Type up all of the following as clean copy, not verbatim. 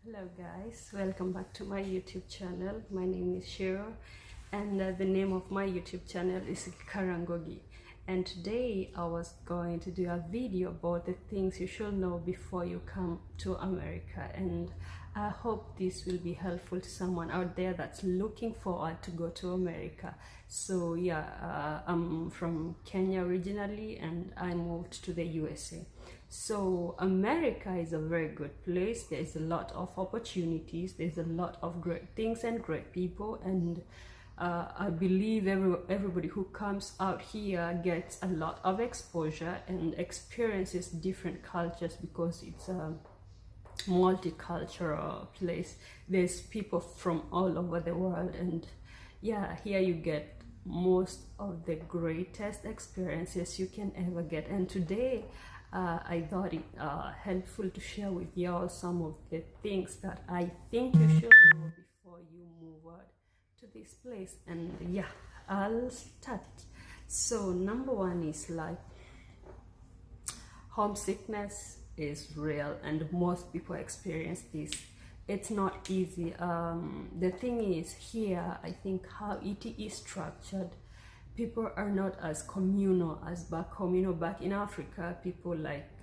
Hello guys, welcome back to my YouTube channel. My name is Shiro and the name of my YouTube channel is Karangogi, and today I was going to do a video about the things you should know before you come to America, and I hope this will be helpful to someone out there that's looking forward to go to America. So yeah, I'm from Kenya originally and I moved to the USA. So America is a very good place. There's a lot of opportunities, there's a lot of great things and great people, and I believe everybody who comes out here gets a lot of exposure and experiences different cultures, because it's a multicultural place. There's people from all over the world, and yeah, here you get most of the greatest experiences you can ever get. And today I thought it helpful to share with y'all some of the things that I think you should know before you move out to this place. And yeah, I'll start. So number one is like homesickness is real, and most people experience this. It's not easy. The thing is, here I think how it is structured, people are not as communal as back home. You know, back in Africa, people like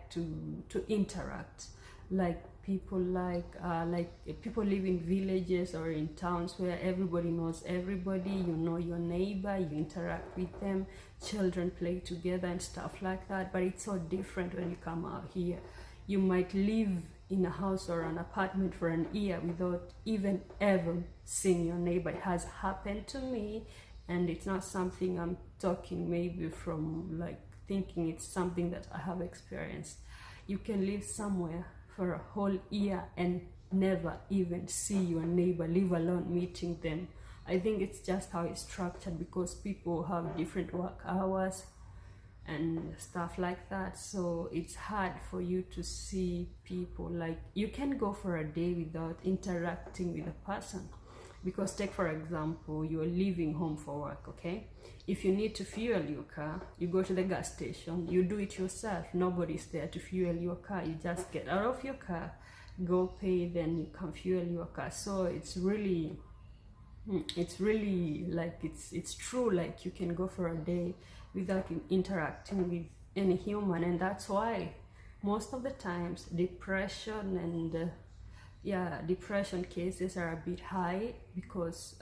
to interact. Like people people live in villages or in towns where everybody knows everybody. You know your neighbor, you interact with them, children play together and stuff like that. But it's so different when you come out here. You might live in a house or an apartment for an year without even ever seeing your neighbor. It has happened to me, and it's not something I'm talking maybe from like thinking, it's something that I have experienced. You can live somewhere for a whole year and never even see your neighbor, leave alone meeting them. I think it's just how it's structured, because people have different work hours and stuff like that, so it's hard for you to see people. Like, you can go for a day without interacting with a person, because take for example, you're leaving home for work, okay? If you need to fuel your car, you go to the gas station, you do it yourself. Nobody's there to fuel your car. You just get out of your car, go pay, then you can fuel your car. So it's really like it's true, like you can go for a day without interacting with any human. And that's why most of the times depression and depression cases are a bit high, because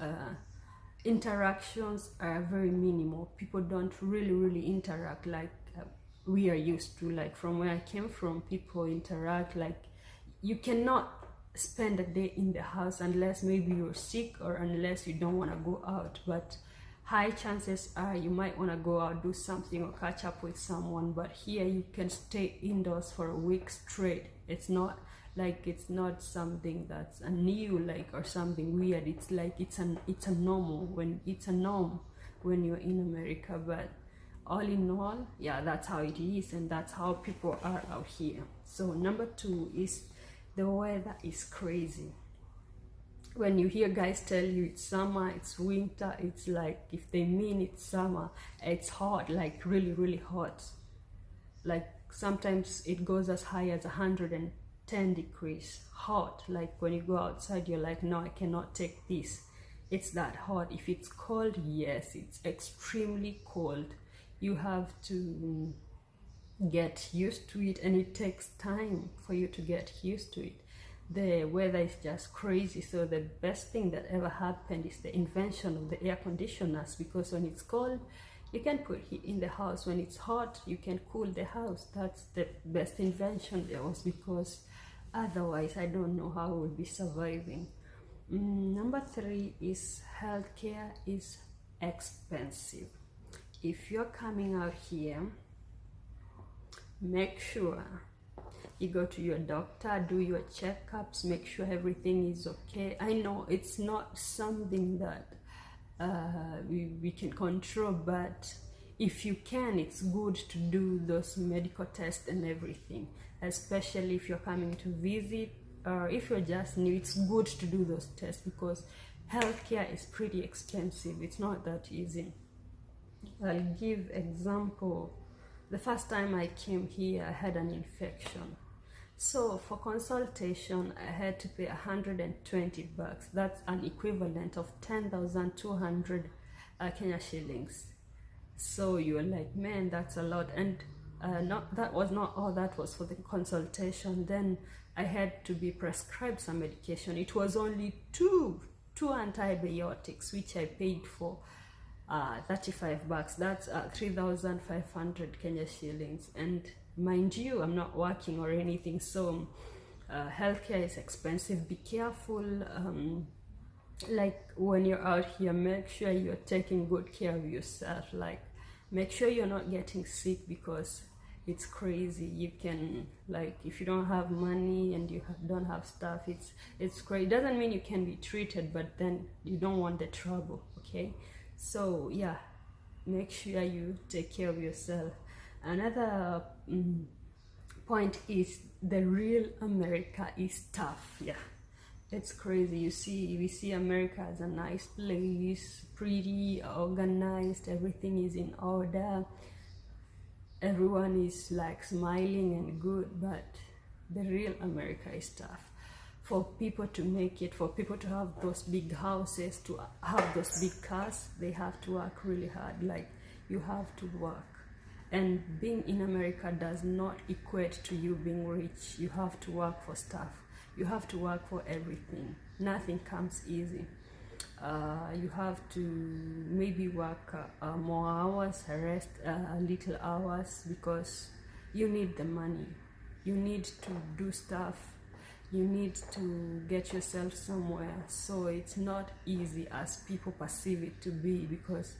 interactions are very minimal. People don't really interact like we are used to. Like from where I came from, people interact like you cannot spend a day in the house unless maybe you're sick or unless you don't want to go out. But high chances are you might want to go out, do something, or catch up with someone. But here you can stay indoors for a week straight. It's not something that's a new like or something weird. It's like it's a normal, when it's a norm when you're in America. But all in all, yeah, that's how it is, and that's how people are out here. So number two is the weather is crazy. When you hear guys tell you it's summer, it's winter, it's like, if they mean it's summer, it's hot, like really hot. Like sometimes it goes as high as 110 degrees hot. Like when you go outside, you're like, no, I cannot take this. It's that hot. If it's cold, yes, it's extremely cold. You have to get used to it, and it takes time for you to get used to it. The weather is just crazy. So the best thing that ever happened is the invention of the air conditioners, because when it's cold, you can put heat in the house. When it's hot, you can cool the house. That's the best invention there was, because otherwise I don't know how I would be surviving. Number three is healthcare is expensive. If you're coming out here, make sure you go to your doctor, do your checkups, make sure everything is okay. I know it's not something that we can control, but if you can, it's good to do those medical tests and everything, especially if you're coming to visit, or if you're just new. It's good to do those tests, because healthcare is pretty expensive. It's not that easy. I'll give example. The first time I came here, I had an infection. So for consultation, I had to pay $120. That's an equivalent of 10,200 Kenya shillings. So you're like, man, that's a lot. And that was not all that was for the consultation. Then I had to be prescribed some medication. It was only two antibiotics, which I paid for $35. That's 3,500 Kenya shillings. And mind you, I'm not working or anything, so healthcare is expensive. Be careful. Like when you're out here, make sure you're taking good care of yourself. Like make sure you're not getting sick, because it's crazy. You can, like, if you don't have money and you don't have stuff, it's crazy. It doesn't mean you can be treated, but then you don't want the trouble. Okay, so yeah, make sure you take care of yourself. Another point is the real America is tough. Yeah, it's crazy. We see America as a nice place, pretty, organized, everything is in order, everyone is like smiling and good, but the real America is tough. For people to make it, for people to have those big houses, to have those big cars, they have to work really hard. Like, you have to work. And being in America does not equate to you being rich. You have to work for stuff. You have to work for everything. Nothing comes easy. You have to maybe work more hours, rest little hours, because you need the money. You need to do stuff. You need to get yourself somewhere. So it's not easy as people perceive it to be, because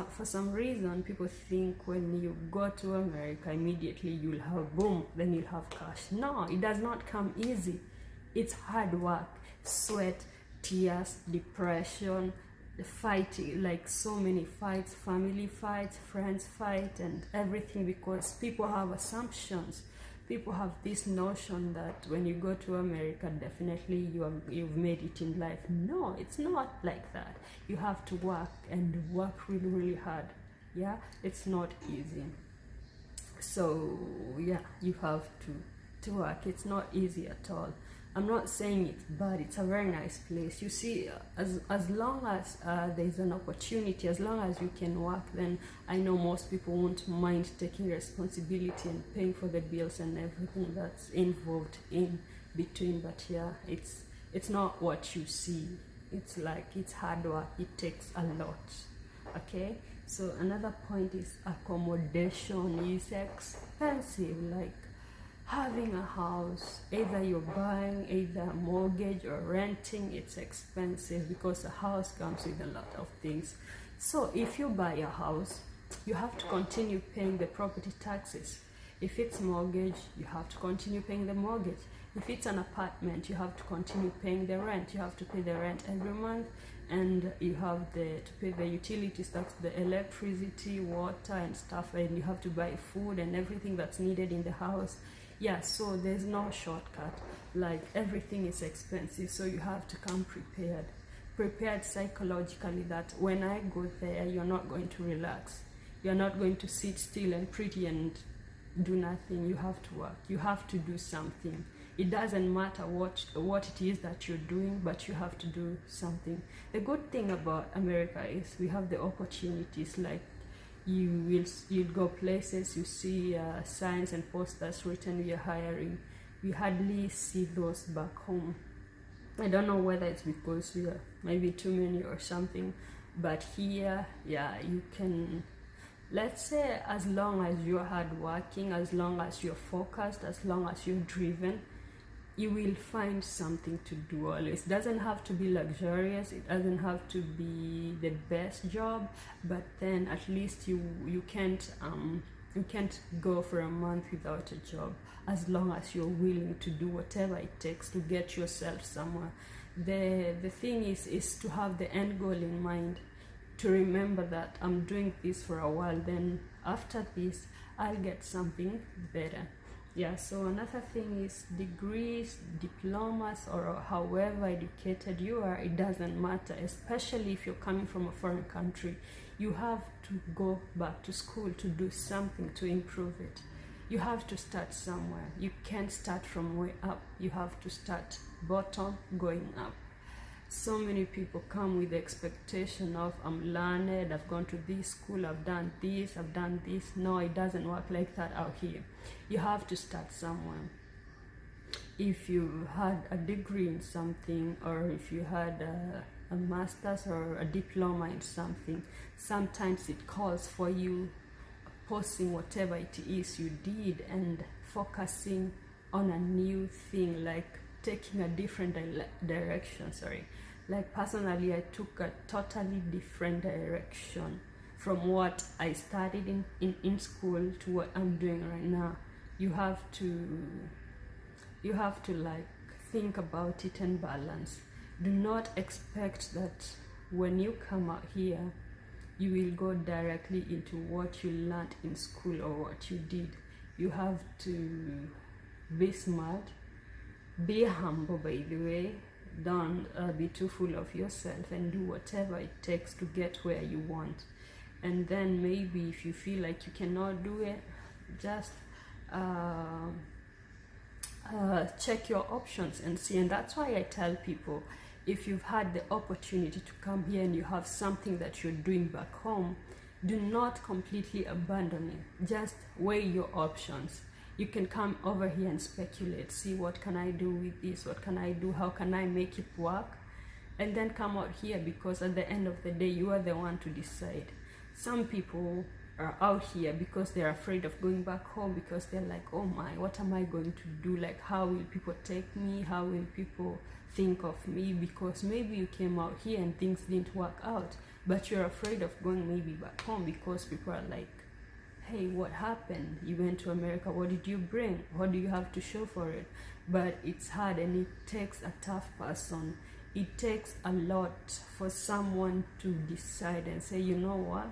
for some reason people think when you go to America immediately you'll have boom, then you'll have cash. No, it does not come easy. It's hard work, sweat, tears, depression, fighting, like so many fights, family fights, friends fight, and everything, because people have assumptions. People have this notion that when you go to America, definitely you've made it in life. No, it's not like that. You have to work, and work really, really hard. Yeah, it's not easy. So yeah, you have to work. It's not easy at all. I'm not saying it's bad. It's a very nice place. You see, as long as there's an opportunity, as long as you can work, then I know most people won't mind taking responsibility and paying for the bills and everything that's involved in between. But yeah, it's not what you see. It's like, it's hard work. It takes a lot. Okay, so another point is accommodation is expensive. Like, having a house, either you're buying, either mortgage or renting, it's expensive, because a house comes with a lot of things. So if you buy a house, you have to continue paying the property taxes. If it's mortgage, you have to continue paying the mortgage. If it's an apartment, you have to continue paying the rent. You have to pay the rent every month, and you have to pay the utilities, that's the electricity, water and stuff, and you have to buy food and everything that's needed in the house. Yeah, so there's no shortcut. Like, everything is expensive, so you have to come prepared psychologically, that when I go there, you're not going to relax. You're not going to sit still and pretty and do nothing. You have to work. You have to do something. It doesn't matter what it is that you're doing, but you have to do something. The good thing about America is we have the opportunities. Like, you'll go places, you see signs and posters written, we are hiring. We hardly see those back home. I don't know whether it's because we are maybe too many or something, but here, yeah, you can, let's say, as long as you're hardworking, as long as you're focused, as long as you're driven, you will find something to do always. It doesn't have to be luxurious, it doesn't have to be the best job, but then at least you can't go for a month without a job, as long as you're willing to do whatever it takes to get yourself somewhere. The thing is to have the end goal in mind, to remember that I'm doing this for a while, then after this I'll get something better. Yeah, so another thing is degrees, diplomas, or however educated you are, it doesn't matter, especially if you're coming from a foreign country. You have to go back to school to do something to improve it. You have to start somewhere. You can't start from way up. You have to start bottom going up. So many people come with the expectation of, I'm learned, I've gone to this school, I've done this, I've done this. No, it doesn't work like that out here. You have to start somewhere. If you had a degree in something, or if you had a master's or a diploma in something, sometimes it calls for you posting whatever it is you did and focusing on a new thing, like taking a different direction. Like personally, I took a totally different direction from what I studied in school to what I'm doing right now. You have to like think about it and balance. Do not expect that when you come out here you will go directly into what you learned in school or what you did. You have to be smart, be humble, by the way. Don't be too full of yourself, and do whatever it takes to get where you want. And then maybe if you feel like you cannot do it, just check your options and see. And that's why I tell people, if you've had the opportunity to come here and you have something that you're doing back home, do not completely abandon it. Just weigh your options. You can come over here and speculate, see what can I do with this, what can I do, how can I make it work, and then come out here, because at the end of the day you are the one to decide. Some people are out here because they're afraid of going back home, because they're like, oh my, what am I going to do? Like, how will people take me? How will people think of me? Because maybe you came out here and things didn't work out, but you're afraid of going maybe back home because people are like, hey, what happened? You went to America, what did you bring? What do you have to show for it? But it's hard, and it takes a tough person. It takes a lot for someone to decide and say, you know what,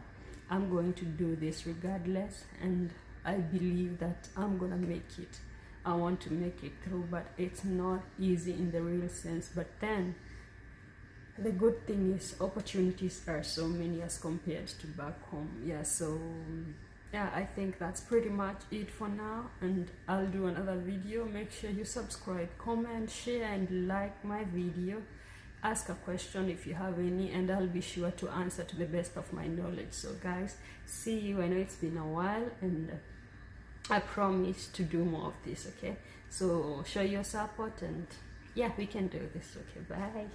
I'm going to do this regardless, and I believe that I'm gonna make it. I want to make it through. But it's not easy in the real sense. But then the good thing is opportunities are so many as compared to back home. So yeah, I think that's pretty much it for now, and I'll do another video. Make sure you subscribe, comment, share, and like my video. Ask a question if you have any, and I'll be sure to answer to the best of my knowledge. So guys, see you. I know it's been a while, and I promise to do more of this. Okay, so show your support, and yeah, we can do this. Okay, bye.